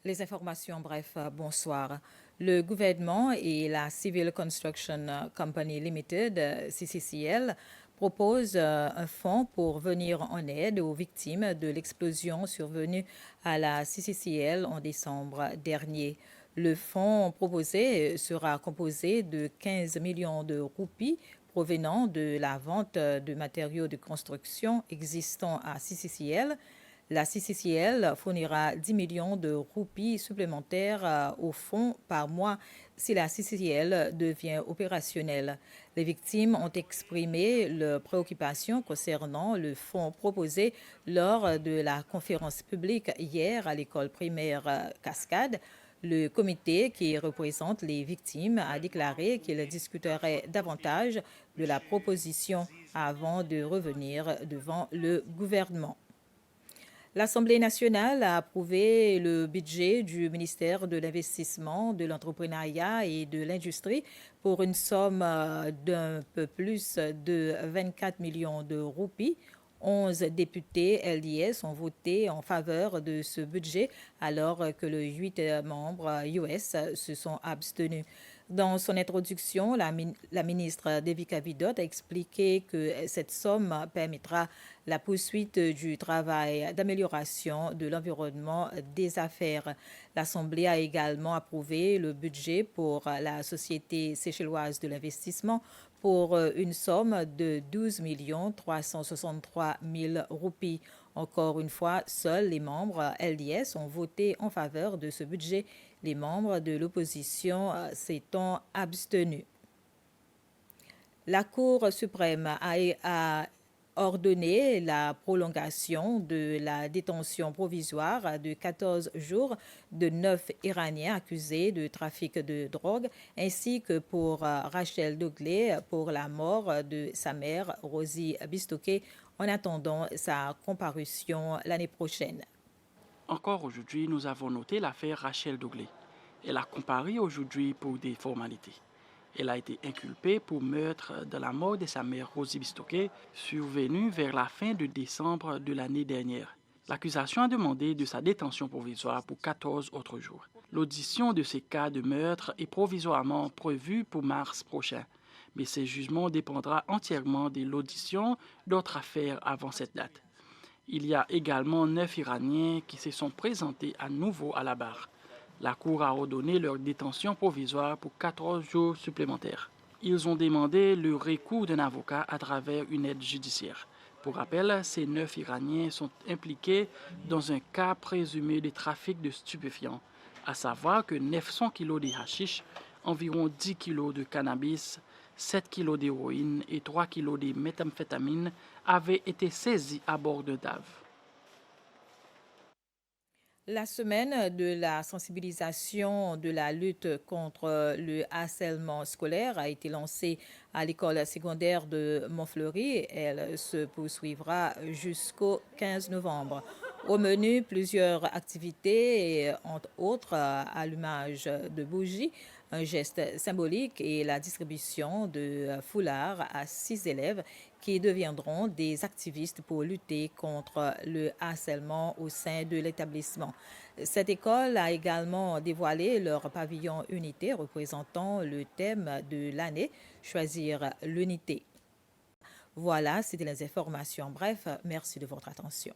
Les informations, bref, bonsoir. Le gouvernement et la Civil Construction Company Limited, CCCL, proposent un fonds pour venir en aide aux victimes de l'explosion survenue à la CCCL en décembre dernier. Le fonds proposé sera composé de 15 millions de roupies provenant de la vente de matériaux de construction existants à CCCL. La CCCL fournira 10 millions de roupies supplémentaires au fonds par mois si la CCCL devient opérationnelle. Les victimes ont exprimé leurs préoccupations concernant le fonds proposé lors de la conférence publique hier à l'école primaire Cascade. Le comité qui représente les victimes a déclaré qu'il discuterait davantage de la proposition avant de revenir devant le gouvernement. L'Assemblée nationale a approuvé le budget du ministère de l'Investissement, de l'Entrepreneuriat et de l'Industrie pour une somme d'un peu plus de 24 millions de roupies. 11 députés LDS ont voté en faveur de ce budget alors que les 8 membres US se sont abstenus. Dans son introduction, la ministre Devika Vidot a expliqué que cette somme permettra la poursuite du travail d'amélioration de l'environnement des affaires. L'Assemblée a également approuvé le budget pour la Société séchelloise de l'investissement pour une somme de 12 363 000 roupies. Encore une fois, seuls les membres LDS ont voté en faveur de ce budget. Les membres de l'opposition s'étant abstenus. La Cour suprême a ordonné la prolongation de la détention provisoire de 14 jours de 9 Iraniens accusés de trafic de drogue, ainsi que pour Rachel Douglé pour la mort de sa mère, Rosie Bistoké, en attendant sa comparution l'année prochaine. Encore aujourd'hui, nous avons noté l'affaire Rachel Douglé. Elle a comparu aujourd'hui pour des formalités. Elle a été inculpée pour meurtre de la mort de sa mère Rosie Bistoké, survenue vers la fin de décembre de l'année dernière. L'accusation a demandé de sa détention provisoire pour 14 autres jours. L'audition de ces cas de meurtre est provisoirement prévue pour mars prochain, mais ce jugement dépendra entièrement de l'audition d'autres affaires avant cette date. Il y a également 9 Iraniens qui se sont présentés à nouveau à la barre. La Cour a ordonné leur détention provisoire pour 14 jours supplémentaires. Ils ont demandé le recours d'un avocat à travers une aide judiciaire. Pour rappel, ces 9 Iraniens sont impliqués dans un cas présumé de trafic de stupéfiants, à savoir que 900 kilos de hashish, environ 10 kilos de cannabis, 7 kilos d'héroïne et 3 kilos de méthamphétamine avaient été saisis à bord d'un DAV. La semaine de la sensibilisation de la lutte contre le harcèlement scolaire a été lancée à l'école secondaire de Montfleury. Elle se poursuivra jusqu'au 15 novembre. Au menu, plusieurs activités, et, entre autres, allumage de bougies, un geste symbolique et la distribution de foulards à 6 élèves qui deviendront des activistes pour lutter contre le harcèlement au sein de l'établissement. Cette école a également dévoilé leur pavillon unité représentant le thème de l'année, choisir l'unité. Voilà, c'était les informations. Bref, merci de votre attention.